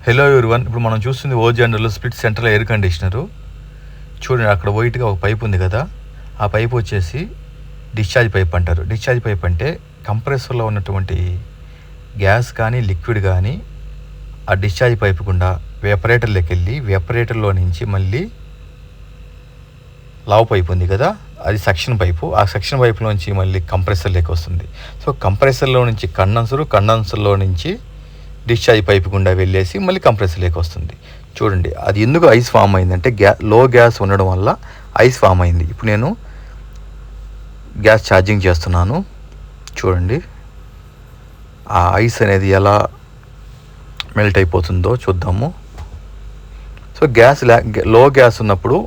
Hello everyone, ఇప్పుడు మనం చూస్తుంది ఓజెండర్లో స్ప్లిట్ సెంట్రల్ ఎయిర్ కండిషనరు. చూడండి, అక్కడ వైట్గా ఒక పైప్ ఉంది కదా, ఆ పైప్ వచ్చేసి డిశ్చార్జ్ పైప్ అంటారు. డిశ్చార్జ్ పైప్ అంటే కంప్రెసర్లో ఉన్నటువంటి గ్యాస్ కానీ లిక్విడ్ కానీ ఆ డిశ్చార్జ్ పైప్ గుండా వేపరేటర్లోకి వెళ్ళి వేపరేటర్లో నుంచి మళ్ళీ లావ్ పైప్ ఉంది కదా, అది సక్షన్ పైపు. ఆ సక్షన్ పైపులోంచి మళ్ళీ కంప్రెసర్లోకి వస్తుంది. సో కంప్రెసర్లో నుంచి కండెన్సర్లో నుంచి డిశ్చార్జ్ పైపు గుండా వెళ్ళేసి మళ్ళీ కంప్రెసర్లోకి వస్తుంది. చూడండి, అది ఎందుకు ఐస్ ఫామ్ అయిందంటే లో గ్యాస్ ఉండడం వల్ల ఐస్ ఫామ్ అయింది. ఇప్పుడు నేను గ్యాస్ ఛార్జింగ్ చేస్తున్నాను. చూడండి, ఆ ఐస్ అనేది ఎలా మెల్ట్ అయిపోతుందో చూద్దాము. సో లో గ్యాస్ ఉన్నప్పుడు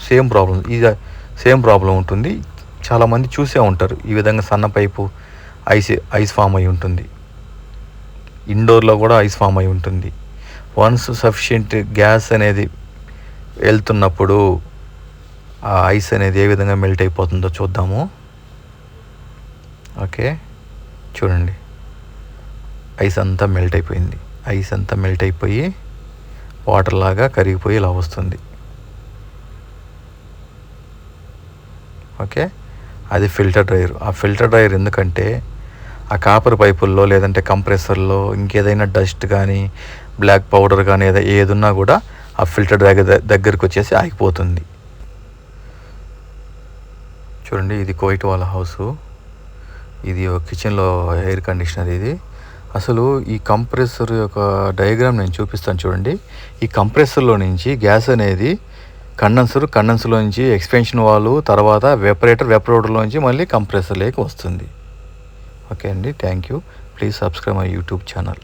సేమ్ ప్రాబ్లం ఉంటుంది. చాలామంది చూసే ఉంటారు, ఈ విధంగా సన్న పైపు ఐస్ ఫామ్ అయి ఉంటుంది. ఇండోర్లో కూడా ఐస్ ఫామ్ అయి ఉంటుంది. వన్స్ సఫిషియెంట్ గ్యాస్ అనేది వెళ్తున్నప్పుడు ఆ ఐస్ అనేది ఏ విధంగా మెల్ట్ అయిపోతుందో చూద్దాము. ఓకే, చూడండి, ఐస్ అంతా మెల్ట్ అయిపోయింది. ఐస్ అంతా మెల్ట్ అయిపోయి వాటర్ లాగా కరిగిపోయి ఇలా వస్తుంది. ఓకే, అది ఫిల్టర్ డ్రైయర్. ఆ ఫిల్టర్ డ్రైయర్ ఎందుకంటే ఆ కాపర్ పైపుల్లో లేదంటే కంప్రెసర్లో ఇంకేదైనా డస్ట్ కానీ బ్లాక్ పౌడర్ కానీ ఏదున్నా కూడా ఆ ఫిల్టర్ దగ్గరికి వచ్చేసి ఆగిపోతుంది. చూడండి, ఇది కోయిట్ వాళ్ళ హౌసు. ఇది కిచెన్లో ఎయిర్ కండిషనర్. ఇది అసలు ఈ కంప్రెసర్ యొక్క డయాగ్రామ్ నేను చూపిస్తాను. చూడండి, ఈ కంప్రెసర్లో నుంచి గ్యాస్ అనేది కండెన్సర్లో నుంచి ఎక్స్పెన్షన్ వాల్వ్, తర్వాత వేపరేటర్లో నుంచి మళ్ళీ కంప్రెసర్లోకి వస్తుంది. ఓకే అండి, thank you. Please subscribe my YouTube channel.